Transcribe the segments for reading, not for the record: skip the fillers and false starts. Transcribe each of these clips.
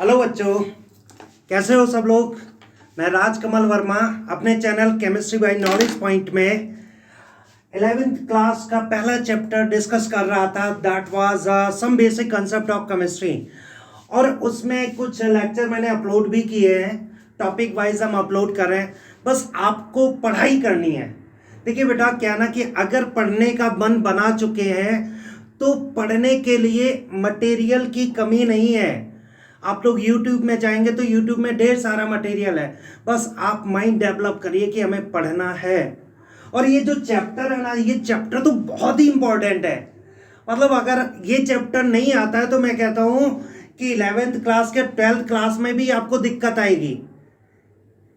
Hello बच्चों, कैसे हो सब लोग। मैं राजकमल वर्मा अपने channel chemistry by knowledge point में 11th क्लास का पहला चैप्टर डिस्कस कर रहा था। That was some basic concept of chemistry. और उसमें कुछ लेक्चर मैंने अपलोड भी किए हैं, टॉपिक वाइज हम अपलोड कर रहे हैं। बस आपको पढ़ाई करनी है। देखिए बेटा, क्या ना कि अगर पढ़ने का मन बना चुके हैं तो पढ़ने के लिए मटेरियल की कमी नहीं है। आप लोग YouTube में जाएंगे तो YouTube में ढेर सारा मटेरियल है। बस आप माइंड डेवलप करिए कि हमें पढ़ना है। और ये जो चैप्टर है ना, ये चैप्टर तो बहुत ही इंपॉर्टेंट है। मतलब अगर ये चैप्टर नहीं आता है तो मैं कहता हूं कि 11th क्लास के 12th क्लास में भी आपको दिक्कत आएगी।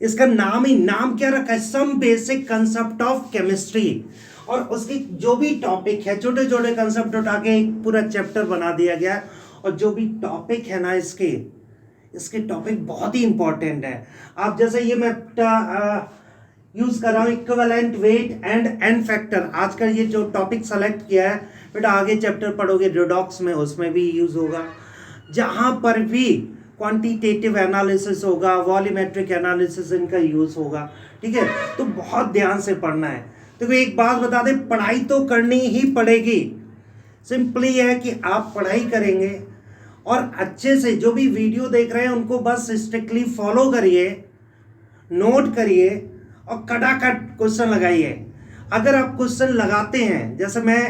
इसका नाम क्या रखा है, some basic concept of chemistry. और उसकी जो भी टॉपिक है, छोटे छोटे कंसेप्ट उठा के एक पूरा चैप्टर बना दिया गया है। और जो भी टॉपिक है ना, इसके टॉपिक बहुत ही इंपॉर्टेंट है। आप जैसे ये मैं यूज कर रहा हूँ, equivalent weight and n factor. आज का ये जो टॉपिक सेलेक्ट किया है बेटा, आगे चैप्टर पढ़ोगे रिडॉक्स में, उसमें भी यूज होगा। जहां पर भी क्वांटिटेटिव एनालिसिस होगा, वॉल्यूमेट्रिक एनालिसिस इनका यूज होगा। ठीक है, तो बहुत ध्यान से पढ़ना है। तो एक बात बता दें, पढ़ाई तो करनी ही पड़ेगी। सिंपली है कि आप पढ़ाई करेंगे और अच्छे से जो भी वीडियो देख रहे हैं उनको बस स्ट्रिक्टली फॉलो करिए, नोट करिए और कटाकट क्वेश्चन लगाइए। अगर आप क्वेश्चन लगाते हैं, जैसे मैं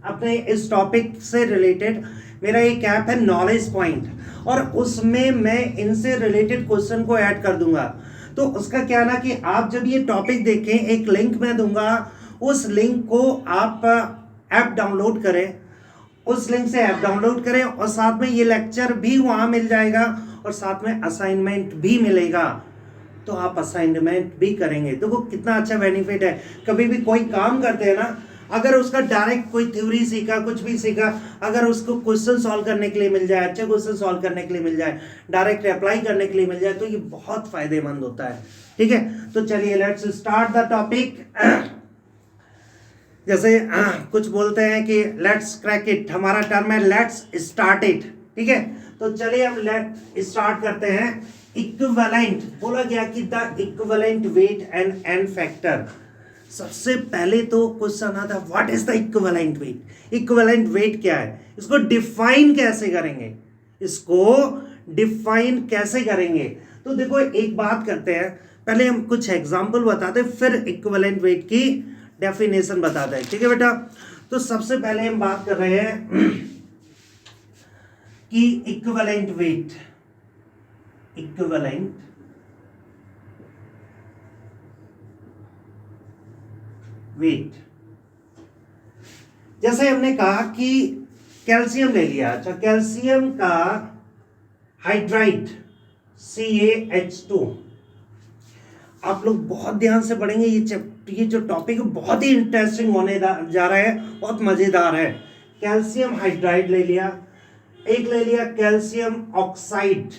अपने इस टॉपिक से रिलेटेड, मेरा एक ऐप है नॉलेज पॉइंट, और उसमें मैं इनसे रिलेटेड क्वेश्चन को ऐड कर दूंगा। तो उसका क्या ना कि आप जब ये टॉपिक देखें, एक लिंक मैं दूंगा, उस लिंक को आप ऐप डाउनलोड करें, उस लिंक से ऐप डाउनलोड करें और साथ में ये लेक्चर भी वहां मिल जाएगा और साथ में असाइनमेंट भी मिलेगा। तो आप असाइनमेंट भी करेंगे। देखो कितना अच्छा बेनिफिट है। कभी भी कोई काम करते हैं ना, अगर उसका डायरेक्ट कोई थ्योरी सीखा, कुछ भी सीखा, अगर उसको क्वेश्चन सॉल्व करने के लिए मिल जाए, अच्छे क्वेश्चन सॉल्व करने के लिए मिल जाए, डायरेक्ट अप्लाई करने के लिए मिल जाए, तो ये बहुत फायदेमंद होता है। ठीक है, तो चलिए लेट्स स्टार्ट द टॉपिक। जैसे कुछ बोलते हैं कि लेट्स क्रैक इट, हमारा टर्म है लेट्स स्टार्ट इट। ठीक है, तो चलिए हम लेट स्टार्ट करते हैं। इक्विवेलेंट बोला गया कि the equivalent weight and n factor. सबसे पहले तो क्वेश्चन आता है, what is the equivalent weight. Equivalent weight क्या है, इसको डिफाइन कैसे करेंगे, तो देखो एक बात करते हैं, पहले हम कुछ एग्जांपल बताते हैं, फिर इक्विवेलेंट वेट की डेफिनेशन बताते हैं। ठीक है बेटा, तो सबसे पहले हम बात कर रहे हैं कि इक्विवेलेंट वेट, जैसे हमने कहा कि कैल्शियम ले लिया। अच्छा, कैल्शियम का हाइड्राइड CaH2, आप लोग बहुत ध्यान से पढ़ेंगे। ये जो टॉपिक है बहुत ही इंटरेस्टिंग होने जा रहा है, बहुत मजेदार है। कैल्शियम हाइड्राइड ले लिया, एक ले लिया कैल्शियम ऑक्साइड,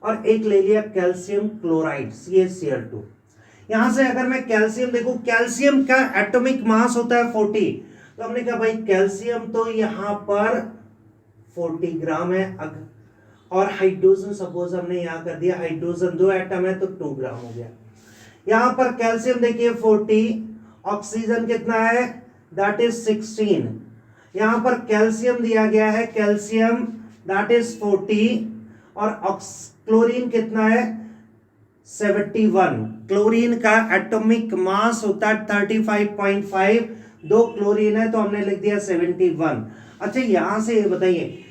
और एक ले लिया कैल्शियम क्लोराइड CaCl2। यहां से अगर मैं कैल्शियम देखो, कैल्शियम का एटॉमिक मास होता है 40। तो हमने कहा भाई कैल्शियम तो यहां पर 40 ग्राम है। और हाइड्रोजन सपोज हमने यहां कर दिया, हाइड्रोजन 2 एटम है तो 2 ग्राम हो गया। यहां पर कैल्शियम देखिए 40, ऑक्सीजन कितना है, दैट इज 16। यहां पर कैल्शियम दिया गया है, कैल्शियम दैट इज 40, और क्लोरीन कितना है 71। क्लोरीन का एटॉमिक मास होता है 35.5, 2 क्लोरीन है तो हमने लिख दिया 71। अच्छा, यहां से ये बताइए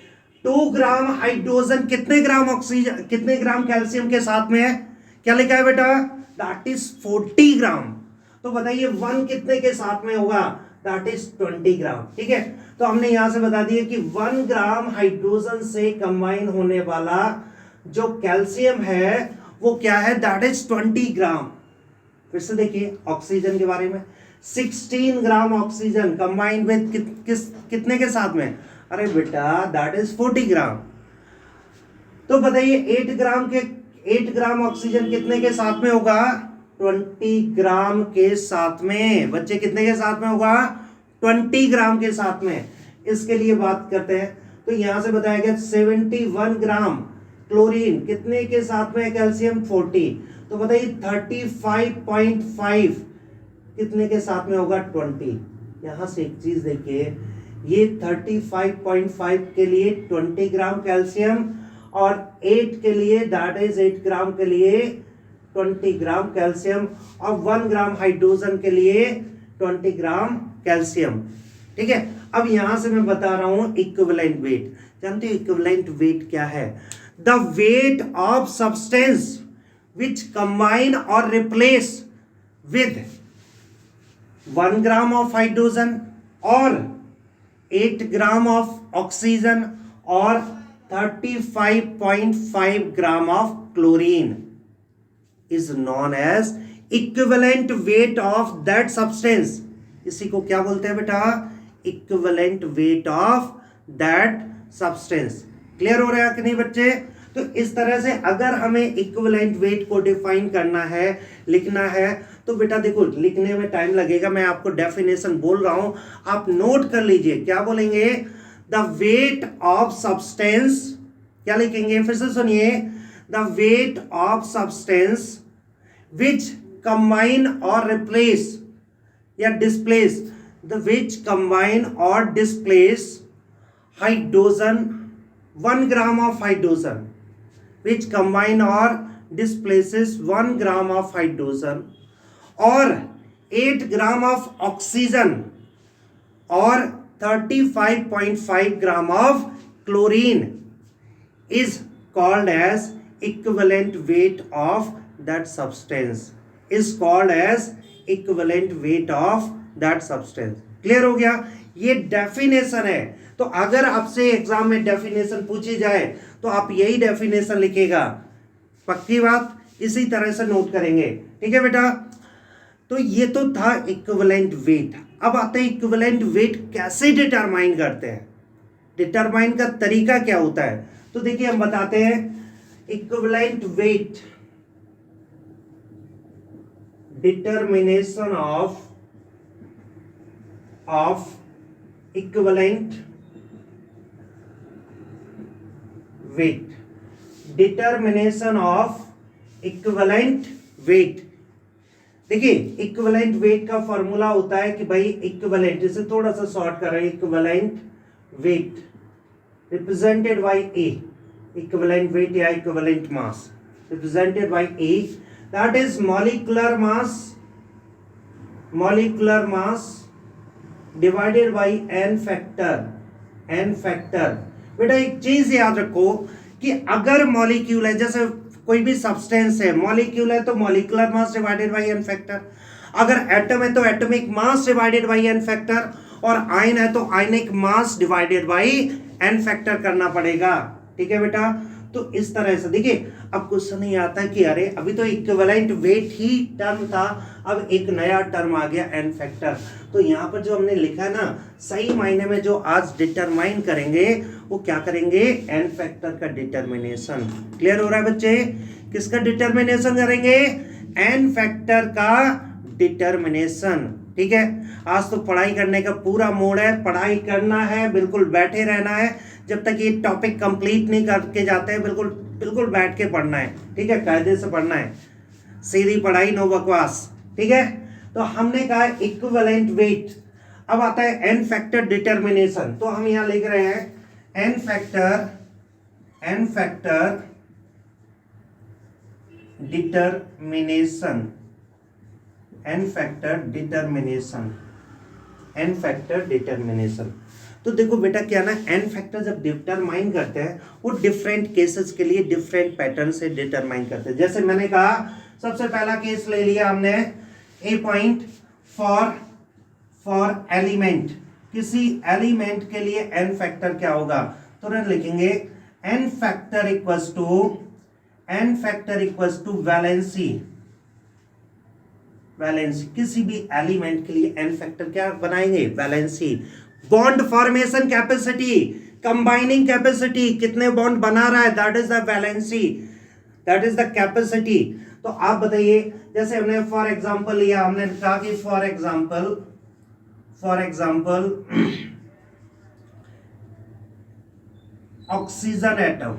2 ग्राम हाइड्रोजन कितने ग्राम ऑक्सीजन, कितने ग्राम कैल्शियम के साथ में है, क्या लिखा है बेटा, दैट इज 40 ग्राम। तो बताइए 1 कितने के साथ में होगा, दैट इज 20 ग्राम। ठीक है, तो हमने यहां से बता दिया कि 1 ग्राम हाइड्रोजन से कंबाइन होने वाला जो कैल्शियम है वो क्या है, दैट इज 20 ग्राम। फिर से देखिए ऑक्सीजन के बारे में, 16 ग्राम ऑक्सीजन कंबाइंड विद कितने के साथ में, अरे बेटा दैट इज 40 ग्राम। तो बताइए 8 ग्राम ऑक्सीजन कितने के साथ में होगा, 20 ग्राम के साथ में। बच्चे कितने के साथ में होगा, 20 ग्राम के साथ में। इसके लिए बात करते हैं, तो यहां से बताया गया 71 ग्राम क्लोरीन कितने के साथ में कैल्शियम 40, तो बताइए 35.5 कितने के साथ में होगा 20। यहां से एक चीज देखिए, ये 35.5 के लिए 20 ग्राम कैल्शियम और 8 के लिए दैट इज 8 ग्राम के लिए 20 ग्राम कैल्शियम और 1 ग्राम हाइड्रोजन के लिए 20 ग्राम कैल्शियम। ठीक है, अब यहां से मैं बता रहा हूं इक्विवेलेंट वेट। जानते हो इक्विवेलेंट वेट क्या है? The weight of substance which combine और replace with 1 gram of hydrogen और 8 ग्राम ऑफ ऑक्सीजन और 35.5 gram of chlorine is known as equivalent weight of that substance। इसी को क्या बोलते हैं बेटा? equivalent weight of that substance। Clear हो रहा है कि नहीं बच्चे? तो इस तरह से अगर हमें equivalent weight को डिफाइन करना है, लिखना है, तो बेटा देखो लिखने में टाइम लगेगा, मैं आपको डेफिनेशन बोल रहा हूं, आप नोट कर लीजिए। क्या बोलेंगे? द वेट ऑफ सब्सटेंस, क्या लिखेंगे? फिर से सुनिए, the weight of substance which combine or replace या displace, the which combine or displace hydrogen, 1 gram of hydrogen, which combine or displaces 1 gram of hydrogen or 8 gram of oxygen or 35.5 gram of chlorine is called as equivalent weight of that substance, is called as equivalent weight of that substance। Clear हो गया? ये definition है। तो अगर आपसे exam में definition पूछी जाए तो आप यही डेफिनेशन लिखेगा, पक्की बात, इसी तरह से नोट करेंगे। ठीक है बेटा? तो ये तो था इक्विवेलेंट वेट। अब आते हैं इक्विवेलेंट वेट कैसे डिटरमाइन करते हैं, डिटरमाइन का तरीका क्या होता है। तो देखिए हम बताते हैं equivalent wait, determination of equivalent weight, determination of equivalent weight। देखिए इक्विवेलेंट वेट का फॉर्मूला होता है कि भाई इक्विवेलेंट, इसे थोड़ा सा शॉर्ट कर रहे हैं, equivalent weight represented by A, equivalent weight या equivalent mass represented by A, that is molecular mass divided by n factor। बेटा एक चीज याद रखो कि अगर मॉलिक्यूल है, जैसे कोई भी सब्सटेंस है, मॉलिक्यूल है तो molecular mass divided by n factor, अगर एटम है तो atomic mass divided by n factor, और आयन है तो ionic mass divided by n factor करना पड़ेगा। ठीक है बेटा? तो इस तरह से देखिए, अब क्वेश्चन नहीं आता कि अरे अभी तो इक्विवेलेंट वेट ही टर्म था, अब एक नया टर्म आ गया एन फैक्टर। तो यहाँ पर जो हमने लिखा है ना, सही मायने में जो आज डिटरमाइन करेंगे वो क्या करेंगे? एन फैक्टर का डिटरमिनेशन। क्लियर हो रहा है बच्चे? किसका डिटरमिनेशन करेंगे? एन फैक्टर का डिटरमिनेशन। ठीक है, आज तो पढ़ाई करने का पूरा मूड है, पढ़ाई करना है, बिल्कुल बैठे रहना है, जब तक ये टॉपिक कंप्लीट नहीं करके जाते हैं, बिल्कुल बिल्कुल बैठ के पढ़ना है। ठीक है, कायदे से पढ़ना है, सीधी पढ़ाई, नो बकवास। ठीक है, तो हमने कहा इक्विवेलेंट वेट। अब आता है एन फैक्टर डिटरमिनेशन। तो हम यहां लिख रहे हैं n factor determination, n factor determination. तो देखो बेटा क्या ना, एन फैक्टर जब डिटरमाइन करते हैं वो डिफरेंट केसेस के लिए डिफरेंट पैटर्न से डिटरमाइन करते हैं। जैसे मैंने कहा, सबसे पहला केस ले लिया हमने, ए पॉइंट फॉर एलिमेंट, किसी एलिमेंट के लिए एन फैक्टर क्या होगा? तुरंत लिखेंगे n factor equals to valency. किसी भी एलिमेंट के लिए एन फैक्टर क्या बनाएंगे? Valency. Bond formation capacity, combining capacity, कितने बॉन्ड बना रहा है, that is the valency, that is the capacity. तो आप बताइए, जैसे हमने फॉर एग्जांपल लिया, हमने कहा कि for example oxygen atom,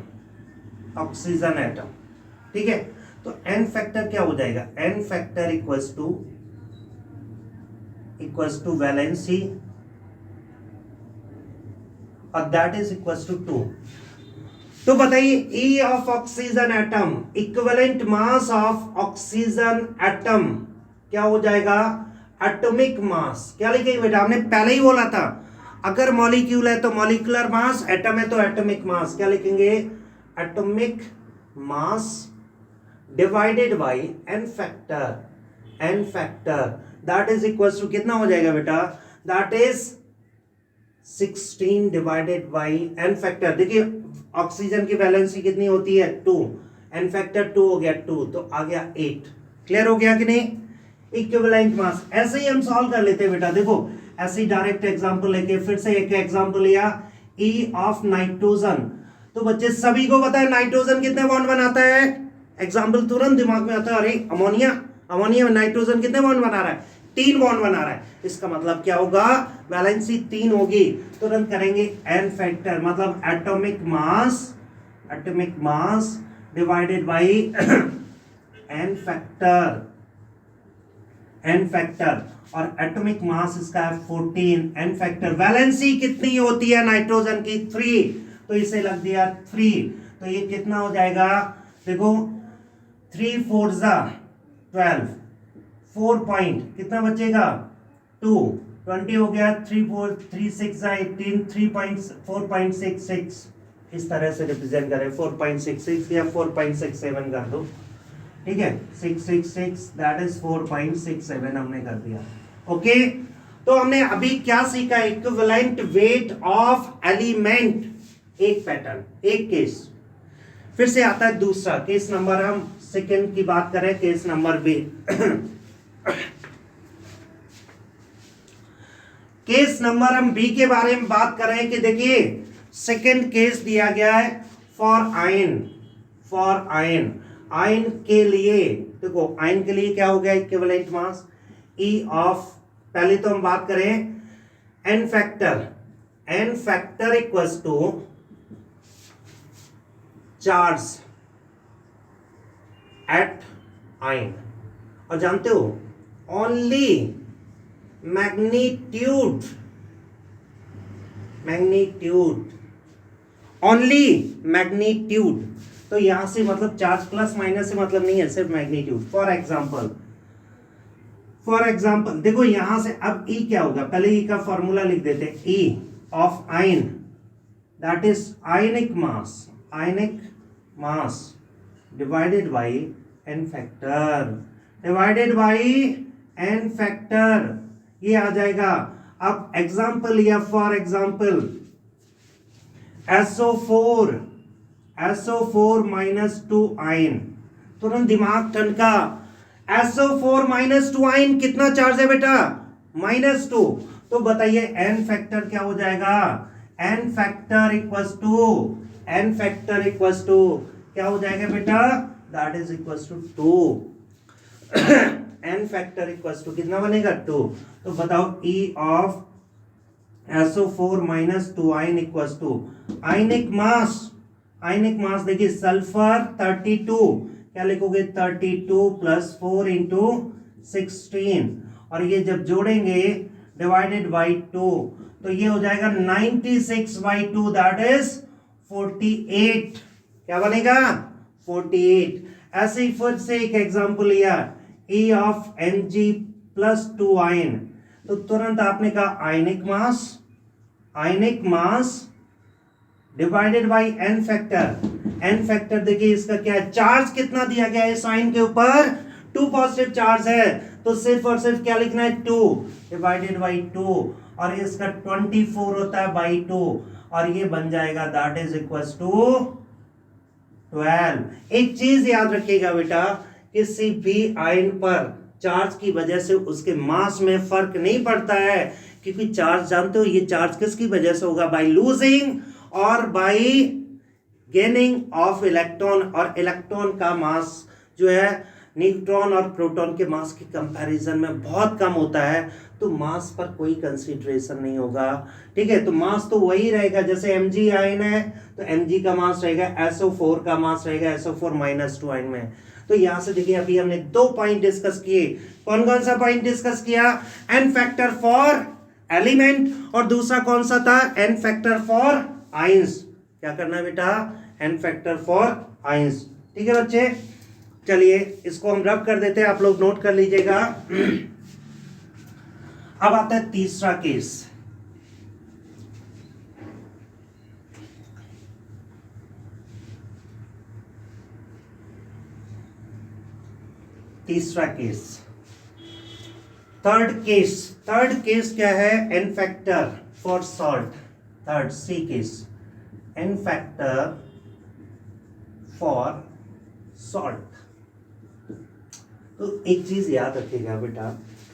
oxygen atom, ठीक है। तो n फैक्टर क्या हो जाएगा, n factor equals to valency और दैट इज इक्वल्स टू 2। तो बताइए E of oxygen atom, equivalent mass of oxygen atom क्या हो जाएगा, एटॉमिक मास। क्या लिखेंगे बेटा, हमने पहले ही बोला था अगर मॉलिक्यूल है तो मॉलिक्यूलर मास, एटम है तो एटॉमिक मास। क्या लिखेंगे, atomic mass divided by n factor that is equals to कितना हो जाएगा बेटा, that is 16 divided by n factor. देखिए ऑक्सीजन की वैलेंसी कितनी होती है 2, n फैक्टर 2 हो गया 2, तो आ गया 8। क्लियर हो गया कि नहीं, इक्विवेलेंट मास। ऐसे ही हम सॉल्व कर लेते हैं बेटा, देखो ऐसे ही डायरेक्ट एग्जांपल लेके फिर से एक एग्जांपल लिया, E ऑफ नाइट्रोजन। तो बच्चे सभी को पता है नाइट्रोजन कितने बॉन्ड बनाता है, एग्जांपल तुरंत दिमाग में आता है, अरे अमोनिया में नाइट्रोजन कितने बॉन्ड बना रहा है, 3 बॉन्ड बना रहा है। इसका मतलब क्या होगा, वैलेंसी 3 होगी। तुरंत करेंगे n फैक्टर, मतलब atomic mass divided by n factor और एटॉमिक मास इसका है 14, n फैक्टर। वैलेंसी कितनी होती है नाइट्रोजन की, 3, तो इसे लग दिया 3। तो ये कितना हो जाएगा, देखो 3 4 12, 4 पॉइंट कितना बचेगा 2, 20 हो गया, 3 4 3 6 18, 4.66 इस तरह से रिप्रेजेंट करें, 4.66 या 4.67 कर दो, ठीक है, 666 दैट इज 4.67 हमने कर दिया। ओके, तो हमने अभी क्या सीखा, इक्विवेलेंट वेट ऑफ एलिमेंट, एक पैटर्न, एक केस। फिर से आता है दूसरा केस नंबर, हम सेकंड की बात करें, case number B. Case number हम बी के बारे में बात कर रहे हैं कि देखिए सेकंड केस दिया गया है फॉर आयन के लिए। देखो आयन के लिए क्या हो गया, इक्विवेलेंट मास E ऑफ, पहले तो हम बात करें n factor equals to charge at ion, और जानते हो ओनली मैग्नीट्यूड, ओनली मैग्नीट्यूड। तो यहां से मतलब चार्ज प्लस माइनस से मतलब नहीं है, सिर्फ मैग्नीट्यूड। फॉर एग्जाम्पल देखो यहां से अब E क्या होगा, पहले E का फॉर्मूला लिख देते हैं, E of ion that is ionic mass divided by n factor, ये आ जाएगा। अब एग्जाम्पल लिया, फॉर एग्जाम्पल SO4 -2 आयन, तुरंत दिमाग ठनका, SO4 -2 आयन कितना चार्ज है बेटा, -2। तो बताइए n फैक्टर क्या हो जाएगा, n फैक्टर इक्वल्स टू क्या हो जाएगा बेटा, that is equals to 2। n factor equals to कितना बनेगा 2। तो बताओ E of SO4 -2 ion equals to ionic mass देखिए सल्फर 32, क्या लिखोगे 32 + 4 × 16, और ये जब जोड़ेंगे डिवाइडेड बाय 2 तो ये हो जाएगा 96/2 दैट इज 48। क्या बनेगा 48। ऐसे ही फिर से एक एग्जांपल लिया, E ऑफ Mg+2 आयन, तो तुरंत आपने कहा ionic mass divided by n factor देखिए इसका क्या है, चार्ज कितना दिया गया है इस आयन के ऊपर, 2 पॉजिटिव चार्ज है, तो सिर्फ और सिर्फ क्या लिखना है 2 डिवाइडेड बाय 2, और इसका 24 होता है बाय 2, और ये बन जाएगा दैट इज इक्वल्स टू 12। एक चीज याद रखिएगा बेटा, किसी भी आयन पर चार्ज की वजह से उसके मास में फर्क नहीं पड़ता है, क्योंकि चार्ज जानते हो ये चार्ज किसकी वजह से होगा, बाय लूजिंग और बाय गेनिंग ऑफ इलेक्ट्रॉन, और इलेक्ट्रॉन का मास जो है न्यूट्रॉन और प्रोटॉन के मास के कंपैरिजन में बहुत कम होता है। तो मास पर कोई कंसीडरेशन नहीं होगा, ठीक है। तो मास तो वही रहेगा, जैसे Mg आयन है तो Mg का मास रहेगा, SO4 का मास रहेगा SO4-2 आयन में। तो यहां से देखिए अभी हमने 2 पॉइंट डिस्कस किए। कौन कौन सा पॉइंट डिस्कस किया? एन फैक्टर फॉर एलिमेंट, और दूसरा कौन सा था? N factor for ions. क्या करना है बेटा? एन फैक्टर फॉर आयंस, ठीक है बच्चे। चलिए इसको हम रब कर देते हैं, आप लोग नोट कर लीजिएगा। अब आता है तीसरा केस। तीसरा केस, थर्ड केस क्या है? N factor for salt. Third C case, n factor for salt. तो एक चीज याद रखिएगा बेटा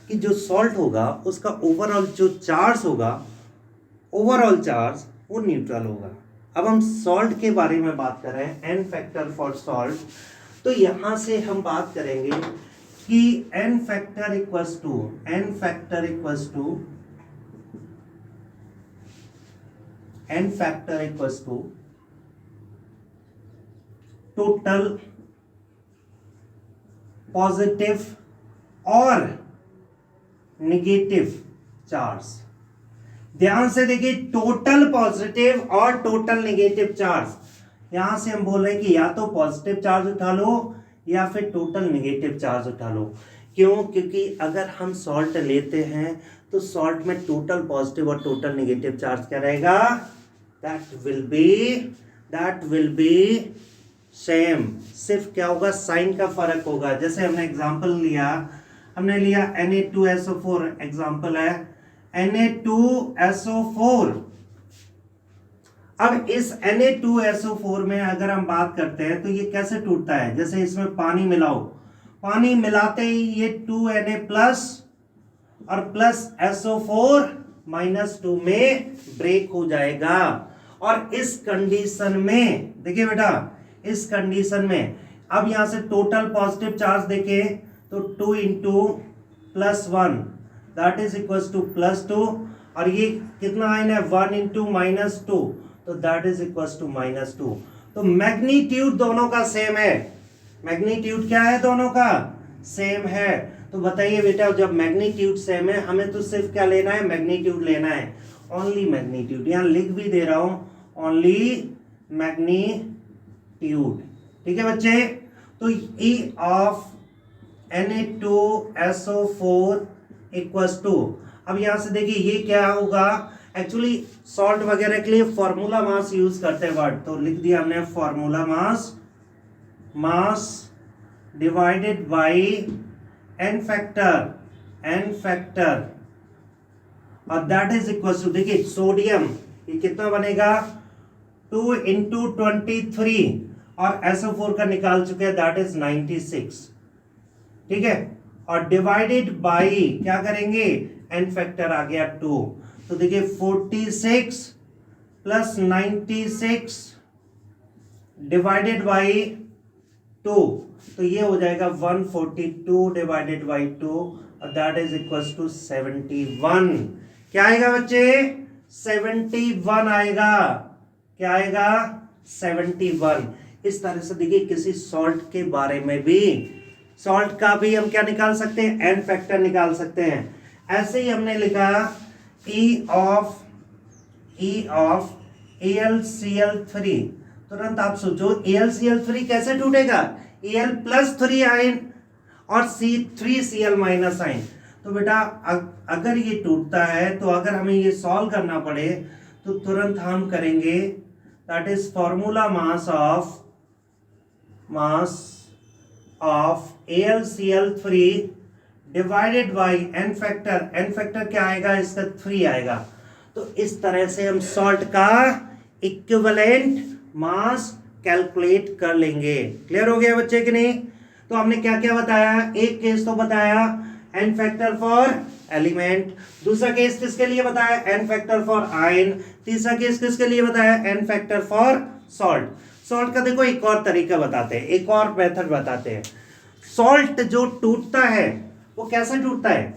कि जो सॉल्ट होगा उसका ओवरऑल जो चार्ज होगा, ओवरऑल चार्ज वो न्यूट्रल होगा। अब हम सॉल्ट के बारे में बात कर रहे हैं, एन फैक्टर फॉर सॉल्ट। तो यहां से हम बात करेंगे कि n factor equals to total positive और नेगेटिव चार्ज। ध्यान से देखिए, टोटल पॉजिटिव और टोटल नेगेटिव चार्ज। यहां से हम बोल रहे हैं कि या तो पॉजिटिव चार्ज उठा लो या फिर टोटल नेगेटिव चार्ज उठा लो। क्यों? क्योंकि अगर हम सॉल्ट लेते हैं तो सॉल्ट में टोटल पॉजिटिव और टोटल नेगेटिव चार्ज क्या रहेगा? That will be same. सिर्फ क्या होगा? साइन का फर्क होगा। जैसे हमने एग्जांपल लिया, हमने लिया Na2SO4 एग्जांपल है, Na2SO4। अब इस Na2SO4 में अगर हम बात करते हैं तो ये कैसे टूटता है? जैसे इसमें पानी मिलाओ, पानी मिलाते ही ये 2Na प्लस और प्लस SO4-2 में ब्रेक हो जाएगा। और इस कंडीशन में देखिए बेटा, इस कंडीशन में अब यहां से टोटल पॉजिटिव चार्ज देखें तो 2 into plus 1 that is equal to +2, और ये कितना आयन है? 1 इंटू -2 तो दैट इज इक्वल टू -2। तो मैग्नीट्यूड दोनों का सेम है। मैग्नीट्यूड क्या है? दोनों का सेम है। तो बताइए बेटा, जब मैग्नीट्यूड सेम है हमें तो सिर्फ क्या लेना है? मैग्नीट्यूड लेना है, ओनली मैग्नीट्यूड। यहां लिख भी दे रहा हूं, ओनली मैग्नीट्यूड, ठीक है बच्चे। तो E of Na2SO4 equals to, अब यहां से देखिए ये क्या होगा? एक्चुअली सॉल्ट वगैरह के लिए फॉर्मूला मास यूज करते हैं वर्ड, तो लिख दिया हमने formula mass divided by n factor, और दैट इज इक्वल टू, देखिए सोडियम ये कितना बनेगा? 2 इंटू 23, और SO4 का निकाल चुके हैं दैट इज 96, ठीक है। और डिवाइडेड बाई क्या करेंगे? एन फैक्टर आ गया 2, तो देखिए 46 प्लस 96 डिवाइडेड बाई 2, तो ये हो जाएगा 142 डिवाइडेड बाई 2, और दैट इज इक्वल टू 71। क्या आएगा बच्चे? 71 आएगा। क्या आएगा? 71। इस तरह से देखिए किसी सॉल्ट के बारे में भी, सॉल्ट का भी हम क्या निकाल सकते हैं? एन फैक्टर निकाल सकते हैं। ऐसे ही हमने लिखा E ऑफ AlCl3। तुरंत आप सोचो AlCl3 कैसे टूटेगा? Al+3 आयन और C3Cl- आयन। तो बेटा अगर ये टूटता है तो अगर हमें ये सॉल्व करना पड़े तो तुरंत हम करेंगे, that is formula mass of AlCl3 divided by n factor क्या आएगा? इसका 3 आएगा। तो इस तरह से हम सॉल्ट का इक्विवेलेंट मास कैलकुलेट कर लेंगे। क्लियर हो गया बच्चे कि नहीं? तो हमने क्या क्या बताया? एक केस तो बताया एन फैक्टर फॉर एलिमेंट, दूसरा केस किसके लिए बताया? एन फैक्टर फॉर आयन, तीसरा केस किसके लिए बताया? N factor for salt. Salt का देखो एक और तरीका बताते हैं, एक और मेथड बताते हैं। सॉल्ट जो टूटता है वो कैसे टूटता है?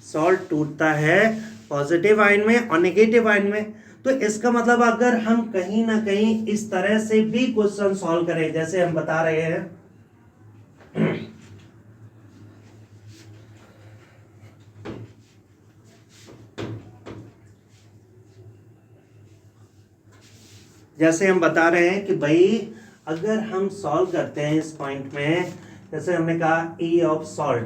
सॉल्ट टूटता है पॉजिटिव आयन में और नेगेटिव आयन में। तो इसका मतलब अगर हम कहीं ना कहीं इस तरह से भी क्वेश्चन सॉल्व करें जैसे हम बता रहे हैं, जैसे हम बता रहे हैं कि भाई अगर हम सॉल्व करते हैं इस पॉइंट में, जैसे हमने कहा ई ऑफ सॉल्ट,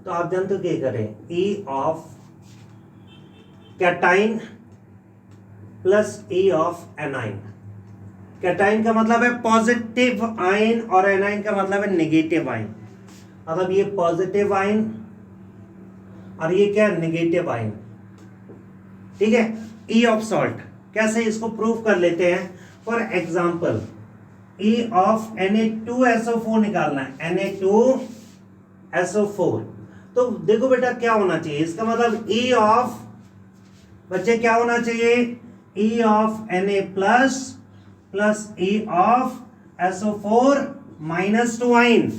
तो आप जानते हो क्या करें, ई of cation plus E of anion. Cation का मतलब है पॉजिटिव आयन और एनाइन का मतलब है नेगेटिव आयन। मतलब ये पॉजिटिव आयन और ये क्या नेगेटिव आयन, ठीक है। ई ऑफ सॉल्ट कैसे इसको प्रूव कर लेते हैं। For example E of Na2SO4 निकालना है, Na2SO4। तो देखो बेटा क्या होना चाहिए, इसका मतलब ई ऑफ, बच्चे क्या होना चाहिए, ई of Na plus plus E of SO4 minus 2 ion,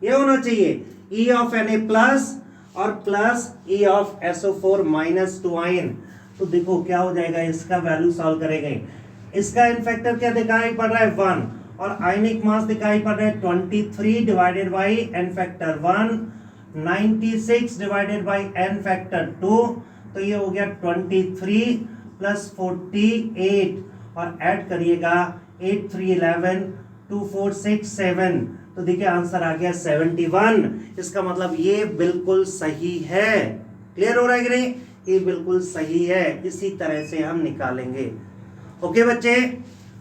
ये होना चाहिए। ई ऑफ Na प्लस और plus E of SO4 minus 2 ion. तो देखो क्या हो जाएगा, इसका वैल्यू सॉल्व करेंगे। इसका एन फैक्टर क्या दिखाई पड़ रहा है 1 और आयनिक मास दिखाई पड़ रहा है 23 divided by n factor 1, 96 divided by n factor 2। तो ये हो गया 23 प्लस 48 और ऐड करिएगा 8 3 11 2 4 6 7। तो देखिए आंसर आ गया 71। इसका मतलब ये बिल्कुल सही है। क्लियर हो रहा है कि नहीं, ये बिल्कुल सही है। इसी तरह से हम निकालेंगे। ओके बच्चे,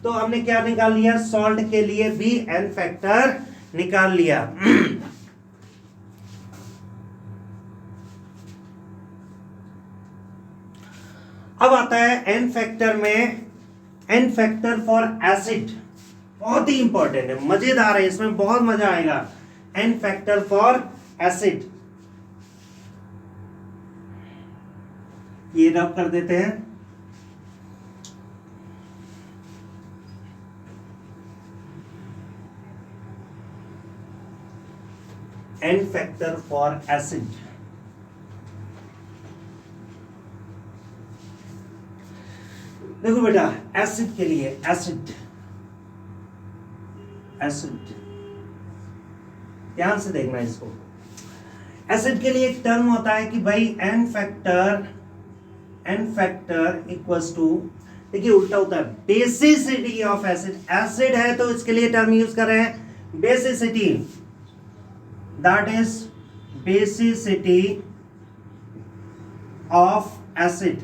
तो हमने क्या निकाल लिया, सॉल्ट के लिए भी एन फैक्टर निकाल लिया। अब आता है एन फैक्टर में, एन फैक्टर फॉर एसिड, बहुत ही इंपॉर्टेंट है, मजेदार है, इसमें बहुत मजा आएगा। एन फैक्टर फॉर एसिड, ये रब कर देते हैं। एन फैक्टर फॉर एसिड, देखो बेटा एसिड के लिए, एसिड एसिड ध्यान से देखना इसको। एसिड के लिए एक टर्म होता है कि भाई एन फैक्टर इक्वल्स टू, देखिए उल्टा होता है, बेसिसिटी ऑफ एसिड। एसिड है तो इसके लिए टर्म यूज कर रहे हैं basicity, that is basicity of acid.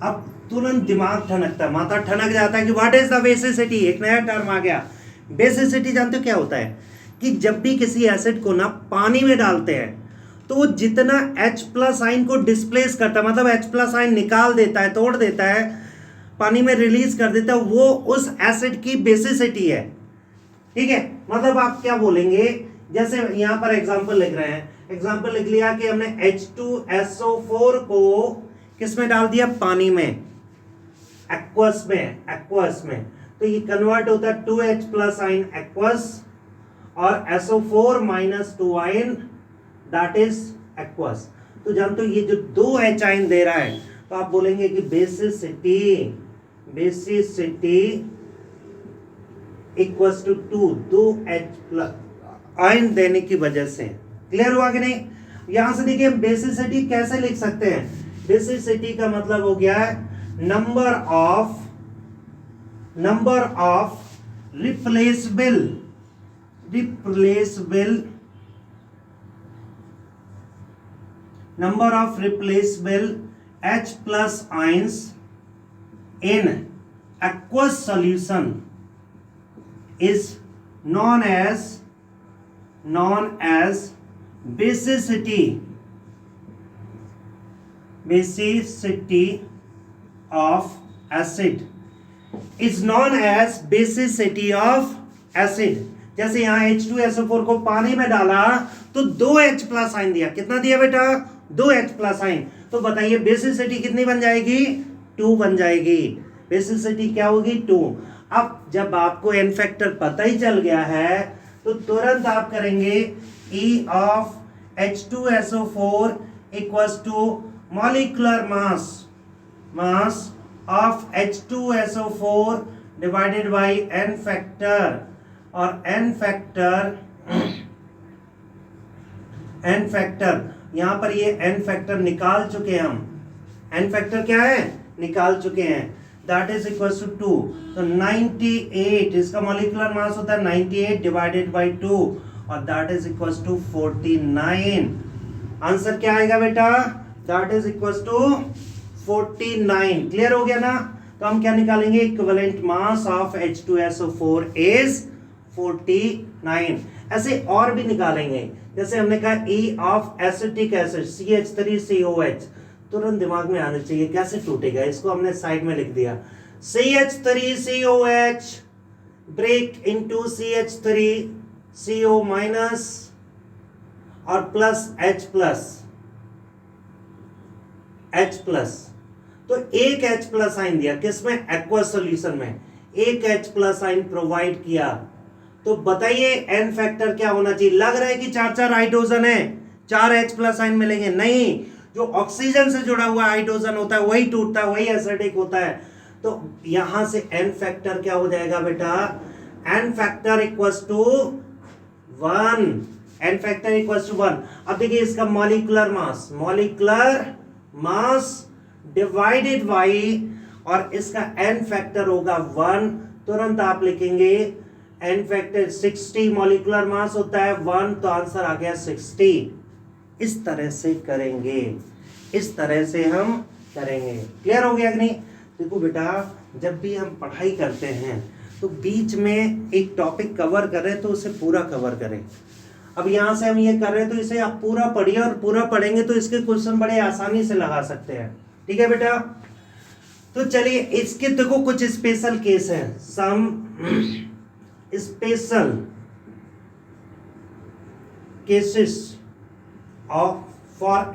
अब तुरंत दिमाग ठनकता है, माथा ठनक जाता है कि व्हाट इज द बेसिसिटी, एक नया टर्म आ गया। बेसिसिटी जानते हो क्या होता है, कि जब भी किसी एसिड को ना पानी में डालते हैं तो वो जितना H प्लस आयन को डिस्प्लेस करता है, मतलब H प्लस आयन निकाल देता है, तोड़ देता है, पानी में रिलीज कर देता है, वो उस एसिड की बेसिसिटी है। ठीक है, मतलब आप क्या बोलेंगे, जैसे यहां पर एग्जांपल लिख रहे हैं, एग्जांपल लिख लिया कि हमने H2SO4 को किस में डाल दिया, पानी में, एक्वस में, तो ये कन्वर्ट होता है 2H प्लस आयन एक्वस और SO4 minus 2 ion that is aqueous. तो जानते हो ये जो 2H आयन दे रहा है, तो आप बोलेंगे कि basicity equals to 2H plus ion देने की वजह से। क्लियर हुआ कि नहीं। यहां से देखिए बेसिसिटी कैसे लिख सकते हैं, बेसिसिटी का मतलब हो गया है number of replaceable H plus ions in aqueous solution is known as basicity of acid, is known as basicity of acid। जैसे यहाँ H2SO4 को पानी में डाला तो 2H प्लस आयन दिया, कितना दिया बेटा, 2H प्लस आयन। तो बताइए बेसिसिटी कितनी बन जाएगी, 2 बन जाएगी। बेसिसिटी क्या होगी, 2। अब जब आपको एन फैक्टर पता ही चल गया है तो तुरंत आप करेंगे E of H2SO4 equals to molecular mass of H2SO4 divided by n factor, और n फैक्टर यहां पर ये n फैक्टर निकाल चुके हैं हम, n फैक्टर क्या है निकाल चुके हैं, दैट इज इक्वल्स टू 2। तो 98 इसका मॉलिक्यूलर मास होता है 98 डिवाइडेड बाई 2, और that is equals to 49। Answer क्या आएगा बेटा, that is equals to 49। Clear हो गया ना। तो हम क्या निकालेंगे, equivalent mass of H2SO4 is 49। ऐसे और भी निकालेंगे, जैसे हमने कहा E of acetic acid CH3COH, तुरंत दिमाग में आना चाहिए कैसे टूटेगा, इसको हमने साइड में लिख दिया। CH3COH break into CH3CO minus और प्लस H प्लस। तो एक H प्लस आइन दिया किसमें, एक्वस सॉल्यूशन में, एक H प्लस आइन प्रोवाइड किया। तो बताइए n फैक्टर क्या होना चाहिए। लग रहा है कि 4 हाइड्रोजन है, 4 H प्लस आइन मिलेंगे, नहीं, जो ऑक्सीजन से जुड़ा हुआ हाइड्रोजन होता है वही टूटता है, वही एसिडिक होता है। तो यहां से n फैक्टर क्या हो जाएगा बेटा, n factor equals to 1, n factor equals to 1। अब देखिए इसका मॉलिक्यूलर मास डिवाइडेड बाई, और इसका n फैक्टर होगा 1, तुरंत आप लिखेंगे n फैक्टर 60, मॉलिक्यूलर मास होता है 1, तो आंसर आ गया 60। इस तरह से करेंगे, इस तरह से हम करेंगे। क्लियर हो गया कि नहीं। देखो बेटा, जब भी हम पढ़ाई करते हैं तो बीच में एक टॉपिक कवर करें तो उसे पूरा कवर करें। अब यहां से हम ये कर रहे हैं तो इसे आप पूरा पढ़िए, और पूरा पढ़ेंगे तो इसके क्वेश्चन बड़े आसानी से लगा सकते हैं। ठीक है बेटा। तो चलिए इसके देखो कुछ स्पेशल केस है, some special cases of for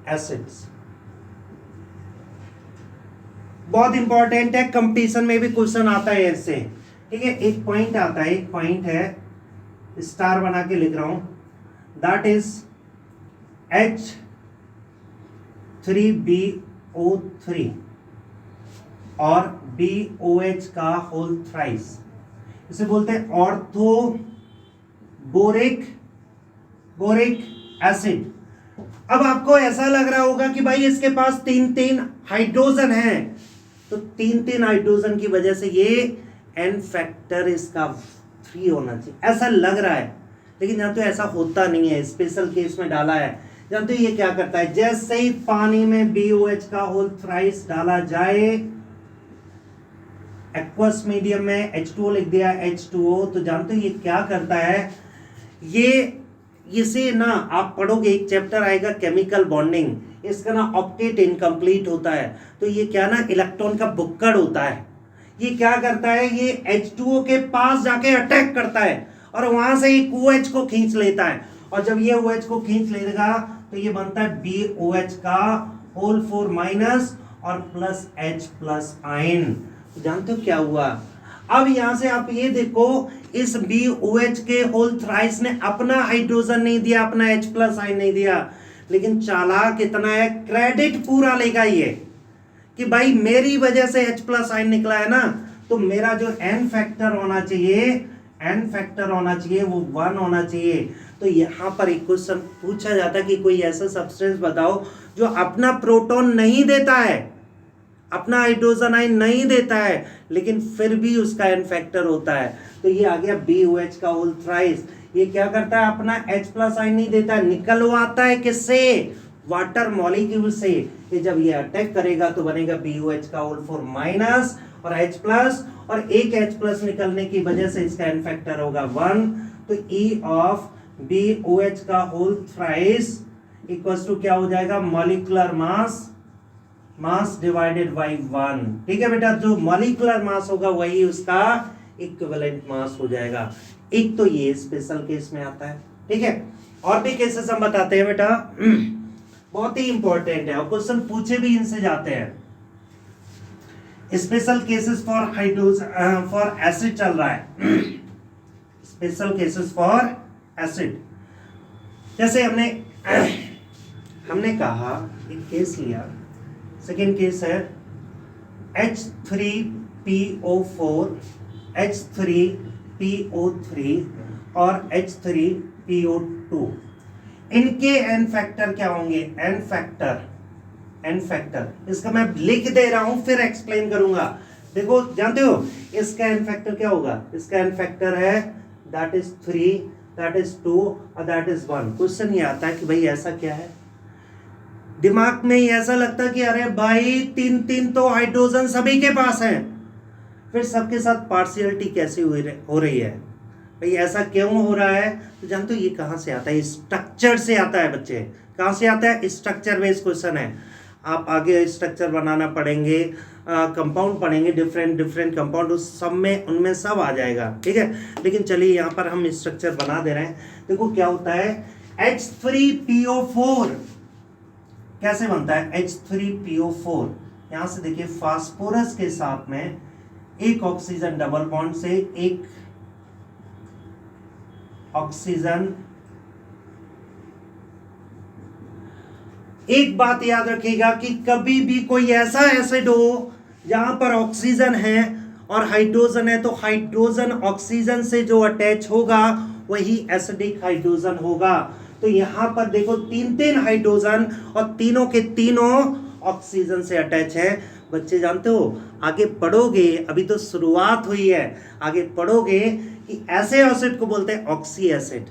acids, बहुत इंपॉर्टेंट है, कंपटीशन में भी क्वेश्चन आता है ऐसे। ठीक है, एक पॉइंट आता है, एक पॉइंट है, स्टार बना के लिख रहा हूं, दैट इज H3BO3 और BOH का होल थ्राइस, इसे बोलते हैं ऑर्थो बोरिक एसिड। अब आपको ऐसा लग रहा होगा कि भाई इसके पास 3 हाइड्रोजन हैं, तो 3 हाइड्रोजन की वजह से ये n फैक्टर इसका 3 होना चाहिए, ऐसा लग रहा है, लेकिन यहां तो ऐसा होता नहीं है, स्पेशल केस में डाला है। जानते हो ये क्या करता है, जैसे ही पानी में BOH का होल थ्राइस डाला जाए, एक्वस मीडियम में H2O लिख दिया, H2O, तो जानते हो ये क्या करता है, ये इसे ना आप पढ़ोगे, एक चैप्टर आएगा केमिकल बॉन्डिंग, इसका ना ऑक्टेट इनकम्प्लीट होता है, तो ये क्या ना इलेक्ट्रॉन का बुक्कड़ होता है। ये क्या करता है, ये H2O के पास जाके अटैक करता है और वहां से एक OH को खींच लेता है, और जब ये OH को खींच लेगा तो ये बनता है BOH का होल 4 माइनस और प्लस H प्लस आयन। जानते हो क्या हुआ, अब यहां से आप ये देखो, इस BOH के होल थ्राइस ने अपना हाइड्रोजन नहीं दिया, अपना H प्लस आयन नहीं दिया, लेकिन चालाक कितना है, क्रेडिट पूरा लेगा ये कि भाई मेरी वजह से H प्लस आयन निकला है ना, तो मेरा जो n फैक्टर होना चाहिए वो 1 होना चाहिए। तो यहां पर एक क्वेश्चन पूछा जाता है कि कोई ऐसा सब्सटेंस बताओ जो अपना प्रोटॉन नहीं देता है, अपना हाइड्रोजन आयन नहीं देता है, लेकिन फिर भी उसका n फैक्टर होता है। तो ये आ गया BOH का होल थ्राइस। ये क्या करता है, अपना H प्लस आयन नहीं देता है, निकलवाता है किससे, वाटर मॉलिक्यूल से। ये जब ये अटैक करेगा तो बनेगा BOH का होल 4 माइनस और H प्लस, और एक H प्लस निकलने की वजह से इसका n फैक्टर होगा 1। तो E ऑफ BOH का होल थ्राइस इक्वल्स टू क्या हो जाएगा, मॉलिक्यूलर मास डिवाइडेड बाई 1। ठीक है बेटा, जो मॉलिक्यूलर मास होगा वही उसका इक्विवेलेंट मास हो जाएगा। एक तो ये स्पेशल केस में आता है। ठीक है, और भी केसेस हम बताते हैं बेटा, बहुत ही इंपॉर्टेंट है और क्वेश्चन पूछे भी इनसे जाते हैं। Special cases for hydrogen for acid चल रहा है, स्पेशल केसेस फॉर एसिड। जैसे हमने हमने कहा एक केस लिया, सेकेंड केस है H3PO4, H3PO3 और H3PO2, इनके n फैक्टर क्या होंगे? n फैक्टर इसका मैं लिख दे रहा हूं, फिर एक्सप्लेन करूंगा। देखो जानते हो इसका n फैक्टर क्या होगा? इसका n फैक्टर है दैट इज 3, दैट इज 2 और दैट इज 1। क्वेश्चन ये आता है कि भाई ऐसा क्या है? दिमाग में ही ऐसा लगता है कि अरे भाई 3 तो हाइड्रोजन सभी के पास हैं, फिर सबके साथ पार्शियलिटी कैसे हो रही है? भाई ऐसा क्यों हो रहा है? तो जानते हो ये कहाँ से आता है? स्ट्रक्चर से आता है बच्चे। कहाँ से आता है? स्ट्रक्चर बेस्ड क्वेश्चन है। आप आगे स्ट्रक्चर बनाना पड़ेंगे, कंपाउंड पढ़ेंगे, डिफरेंट कंपाउंड, उस सब में उनमें सब आ जाएगा, ठीक है। लेकिन चलिए यहाँ पर हम स्ट्रक्चर बना दे रहे हैं। देखो क्या होता है, H3PO4 कैसे बनता है? H3PO4 यहाँ से देखिए, फास्फोरस के साथ में एक ऑक्सीजन डबल बॉन्ड से एक ऑक्सीजन। एक बात याद रखिएगा कि कभी भी कोई ऐसा एसिड हो जहां पर ऑक्सीजन है और हाइड्रोजन है, तो हाइड्रोजन ऑक्सीजन से जो अटैच होगा वही एसिडिक हाइड्रोजन होगा। तो यहां पर देखो 3 हाइड्रोजन और तीनों के तीनों ऑक्सीजन से अटैच है। बच्चे जानते हो आगे पढ़ोगे, अभी तो शुरुआत हुई है, आगे पढ़ोगे कि ऐसे एसिड को बोलते हैं ऑक्सी एसिड,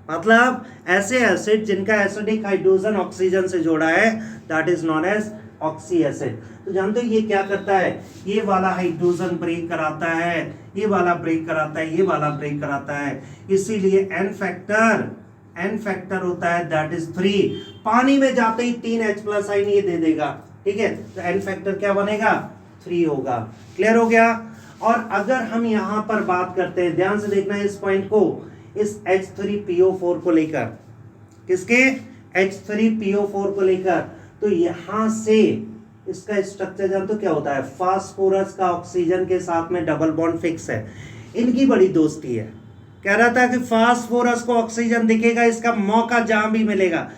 मतलब ऐसे एसिड जिनका एसिडिक हाइड्रोजन ऑक्सीजन से जोड़ा है, that is non as oxy acid. तो जानते हो ये क्या करता है? ये वाला हाइड्रोजन ब्रेक कराता है, ये वाला ब्रेक कराता है, ये वाला ब्रेक कराता है, इसीलिए एन फैक्टर होता है दैट इज 3। पानी में जाते ही 3 H+ आयन ये दे देगा, ठीक है। तो एन फैक्टर क्या बनेगा? 3 होगा। क्लियर हो गया? और अगर हम यहां पर बात करते हैं, ध्यान से देखना इस पॉइंट को, इस H3PO4 को लेकर, किसके? H3PO4 को लेकर, तो यहां से इसका स्ट्रक्चर जानते हो क्या होता है? फास्फोरस का ऑक्सीजन के साथ में डबल बॉन्ड फिक्स है, इनकी बड़ी दोस्ती है। कह रहा था कि फास्फोरस को ऑक्सीजन दिखेगा, इसका मौका जहां भी मिलेगा।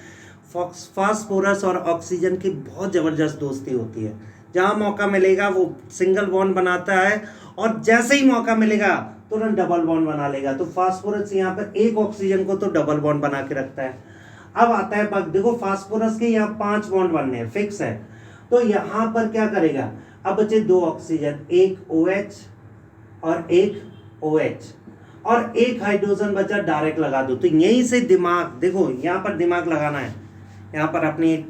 फास्फोरस और ऑक्सीजन की बहुत जबरदस्त दोस्ती होती है, जहां मौका मिलेगा वो सिंगल बॉन्ड बनाता है और जैसे ही मौका मिलेगा तुरंत डबल बॉन्ड बना लेगा। तो फास्फोरस यहाँ पर एक ऑक्सीजन को तो डबल बॉन्ड बना के रखता है। अब आता है पग, देखो फास्फोरस के यहाँ 5 बॉन्ड बनने हैं, फिक्स है, तो यहाँ पर क्या करेगा? अब बचे 2 ऑक्सीजन, एक OH और एक OH, और एक हाइड्रोजन बचा, डायरेक्ट लगा दो। तो यहीं से दिमाग, देखो यहाँ पर दिमाग लगाना है, यहाँ पर अपनी एक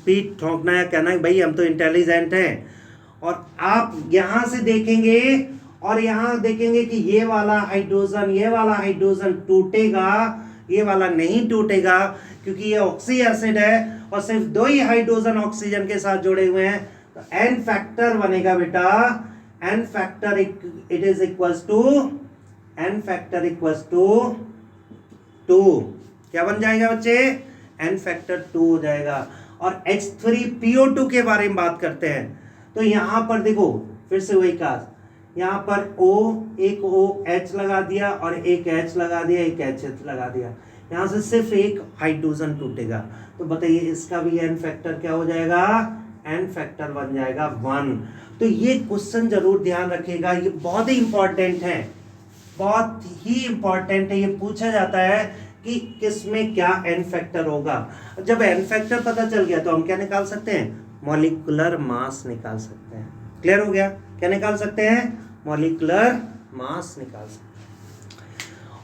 पीठ ठोंकना है, कहना है भाई हम तो इंटेलिजेंट हैं। और आप यहाँ से देखेंगे और यहाँ देखेंगे कि ये वाला हाइड्रोजन टूटेगा, ये वाला नहीं टूटेगा, क्योंकि ये ऑक्सी एसिड है और सिर्फ 2 ही हाइड्रोजन ऑक्सीजन के साथ जुड़े हुए हैं। तो एन फैक्टर बनेगा बेटा, n factor it is equals to, n factor equals to 2। क्या बन जाएगा बच्चे? एन फैक्टर 2 हो जाएगा। और H3PO2 के बारे में बात करते हैं, तो यहां पर देखो फिर से वही काज, यहाँ पर एक OH लगा दिया और एक H लगा दिया, एक H लगा दिया, यहाँ से सिर्फ एक हाइड्रोजन टूटेगा। तो बताइए इसका भी एन फैक्टर क्या हो जाएगा? एन फैक्टर बन जाएगा 1। तो ये क्वेश्चन जरूर ध्यान रखिएगा, ये बहुत ही इंपॉर्टेंट है, बहुत ही इंपॉर्टेंट है। ये पूछा जाता है कि किसमें क्या एन फैक्टर होगा। जब एन फैक्टर पता चल गया तो हम क्या निकाल सकते हैं? मॉलिक्यूलर मास निकाल सकते हैं। क्लियर हो गया? क्या निकाल सकते हैं? मॉलिक्यूलर मास निकाल सकते हैं।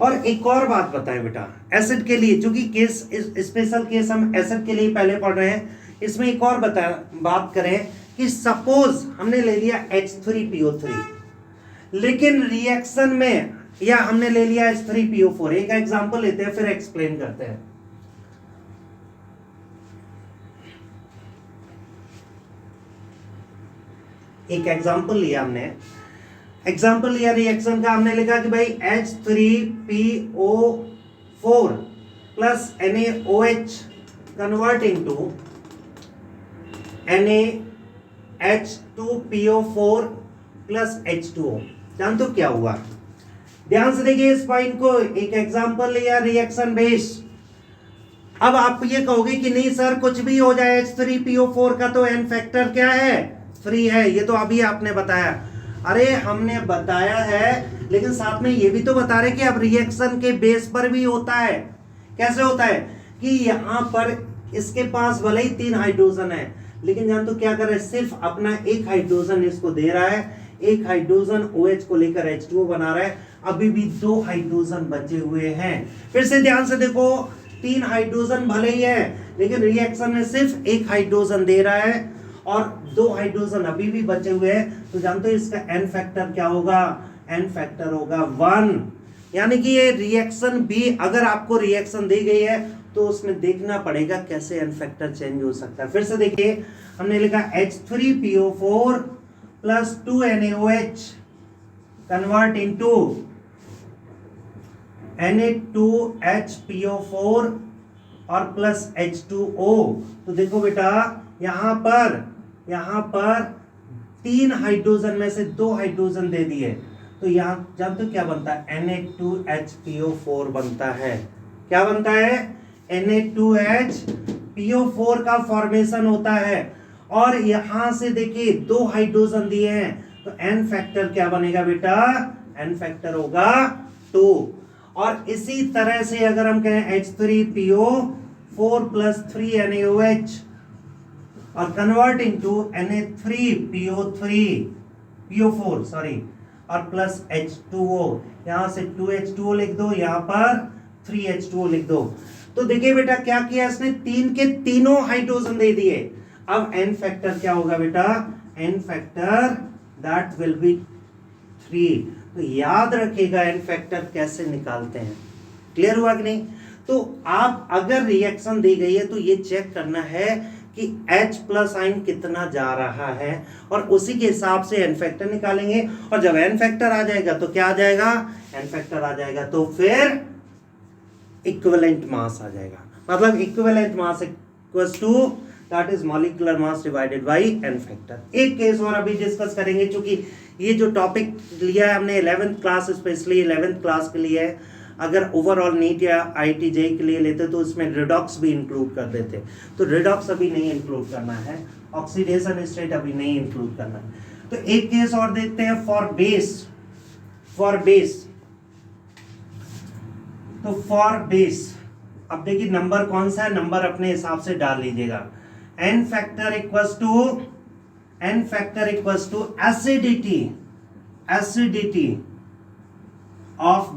और एक और बात बताएं बेटा, एसिड के लिए, चूंकि केस स्पेशल केस हम एसिड के लिए पहले पढ़ रहे हैं, इसमें एक और बात करें कि सपोज हमने ले लिया H3PO3, लेकिन रिएक्शन में या हमने ले लिया H3PO4। एक एग्जांपल लेते हैं फिर एक्सप्लेन करते हैं। एक एग्जांपल लिया हमने, एग्जांपल लिया रिएक्शन का, हमने लिखा कि भाई H3PO4 plus NaOH convert into NaH2PO4 plus H2O। जान तो क्या हुआ? ध्यान से देखिए इस पॉइंट को, एक एग्जांपल लिया रिएक्शन बेस, अब आप ये कहोगे कि नहीं सर कुछ भी हो जाए H3PO4 का तो n फैक्टर क्या है, 3 है, ये तो अभी आपने बताया। अरे हमने बताया है, लेकिन साथ में ये भी तो बता रहे कि अब रिएक्शन के बेस पर भी होता है। कैसे होता है कि यहां पर इसके पास भले ही 3 हाइड्रोजन है, लेकिन जान तो क्या कर रहा है, सिर्फ अपना एक हाइड्रोजन इसको दे रहा है, एक हाइड्रोजन OH को लेकर H2O बना रहा है, अभी भी 2 हाइड्रोजन बचे हुए हैं। फिर से ध्यान से देखो, 3 हाइड्रोजन भले ही है, लेकिन रिएक्शन में सिर्फ एक हाइड्रोजन दे रहा है और 2 हाइड्रोजन अभी भी बचे हुए हैं। तो जानते हो इसका n फैक्टर क्या होगा, n फैक्टर होगा 1। यानी कि ये रिएक्शन भी अगर आपको रिएक्शन दी गई है तो उसमें देखना पड़ेगा कैसे n फैक्टर चेंज हो सकता है। फिर से देखिए, हमने लिखा H3PO4 plus 2NaOH convert into Na2HPO4 और प्लस H2O। तो देखो बेटा, यहां पर 3 हाइड्रोजन में से 2 हाइड्रोजन दे दिए, तो यहां जब तो क्या बनता है, Na2HPO4 बनता है। क्या बनता है, Na2HPO4 का फॉर्मेशन होता है। और यहां से देखिए 2 हाइड्रोजन दिए हैं, तो n फैक्टर क्या बनेगा बेटा, n फैक्टर होगा 2। और इसी तरह से अगर हम कहें H3PO4 प्लस 3NaOH और कन्वर्ट इनटू Na3PO4 सॉरी और प्लस H2O, यहां से 2H2O लिख दो, यहां पर 3H2O लिख दो। तो देखिए बेटा क्या किया इसने, 3 के तीनों हाइड्रोजन दे दिए। अब n फैक्टर क्या होगा बेटा, n factor that will be 3। तो याद रखिएगा n फैक्टर कैसे निकालते हैं। क्लियर हुआ कि नहीं? तो आप अगर रिएक्शन दी गई है तो ये चेक करना है कि H प्लस आइन कितना जा रहा है और उसी के हिसाब से n फैक्टर निकालेंगे। और जब n फैक्टर आ जाएगा तो क्या आ जाएगा, n फैक्टर आ जाएगा तो फिर इक्विवेलेंट मास आ जाएगा। मतलब equivalent mass equals to that is molecular mass divided by n factor. एक केस और अभी डिस्कस करेंगे, क्योंकि ये जो टॉपिक लिया है हमने 11th class, specially 11th class के लिए है। अगर ओवरऑल नीट या IIT JEE के लिए लेते तो उसमें रिडॉक्स भी इंक्लूड कर देते, तो रिडॉक्स अभी नहीं इंक्लूड करना है, ऑक्सीडेशन स्टेट अभी नहीं इंक्लूड करना है। तो एक केस और देखते हैं फॉर बेस। तो फॉर बेस, अब देखिए नंबर कौन सा है, नंबर अपने हिसाब से डाल लीजिएगा। n factor equals to acidity of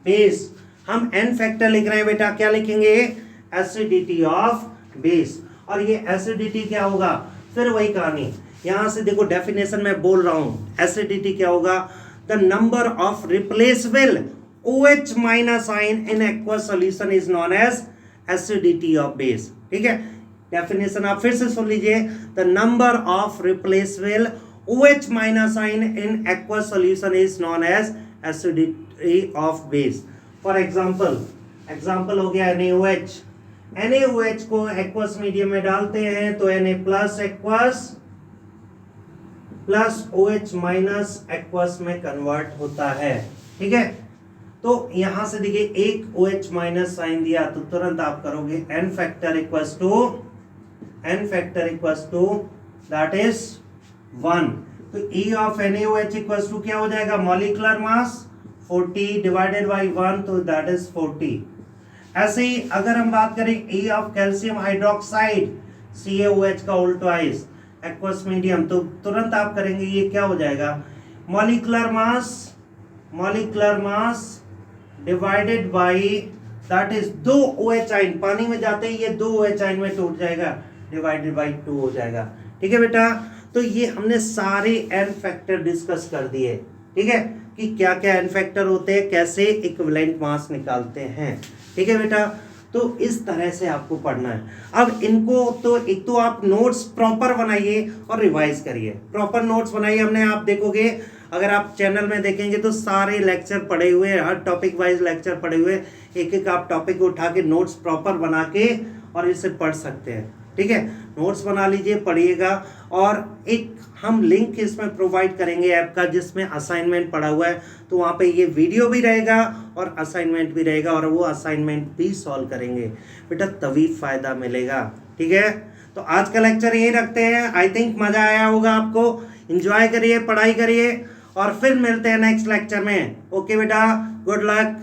base. हम n फैक्टर लिख रहे हैं बेटा, क्या लिखेंगे, एसिडिटी ऑफ बेस। और ये एसिडिटी क्या होगा, फिर वही कहानी, यहां से देखो डेफिनेशन में बोल रहा हूं, एसिडिटी क्या होगा, the number of replaceable OH minus ion in aqueous solution is known as acidity of base. ठीक है, डेफिनेशन आप फिर से सुन लीजिए, the number of replaceable OH minus ion in aqueous solution is known as acidity of base. For example हो गया NaOH को एक्वस मीडियम में डालते हैं तो Na plus aqueous plus OH minus aqueous में कन्वर्ट होता है। ठीक है, तो यहां से देखिए एक OH माइनस साइन दिया तो तुरंत आप करोगे n factor equals to that is 1। तो E of NaOH equals to क्या हो जाएगा, मॉलिक्यूलर मास 40 डिवाइडेड बाय 1, तो दैट इज 40। ऐसे ही अगर हम बात करें E of calcium hydroxide CaOH का उल्टाइज एक्वस मीडियम, तो तुरंत आप करेंगे ये क्या हो जाएगा, molecular mass divided by that is 2 OH आइन, पानी में जाते ही ये 2 OH आइन में टूट जाएगा, डिवाइडेड बाय 2 हो जाएगा। ठीक है बेटा, तो ये हमने सारे n फैक्टर डिस्कस कर दिए। ठीक है, कि क्या क्या n फैक्टर होते हैं, कैसे इक्विवेलेंट मास निकालते हैं। ठीक है बेटा, तो इस तरह से आपको पढ़ना है। अब इनको तो एक तो आप नोट्स प्रॉपर बनाइए और रिवाइज करिए, प्रॉपर नोट्स बनाइए। हमने आप देखोगे अगर आप चैनल में देखेंगे तो सारे लेक्चर पढ़े हुए हैं, हर टॉपिक वाइज लेक्चर पढ़े हुए, एक एक आप टॉपिक उठा के नोट्स प्रॉपर बना के और इसे पढ़ सकते हैं। ठीक है, नोट्स बना लीजिए, पढ़िएगा। और एक हम लिंक इसमें प्रोवाइड करेंगे ऐप का जिसमें असाइनमेंट पड़ा हुआ है, तो वहाँ पे ये वीडियो भी रहेगा और असाइनमेंट भी रहेगा, और वो असाइनमेंट भी सॉल्व करेंगे बेटा, तभी फ़ायदा मिलेगा। ठीक है, तो आज का लेक्चर यही रखते हैं। आई थिंक मज़ा आया होगा आपको। इंजॉय करिए, पढ़ाई करिए, और फिर मिलते हैं नेक्स्ट लेक्चर में। ओके बेटा, गुड लक।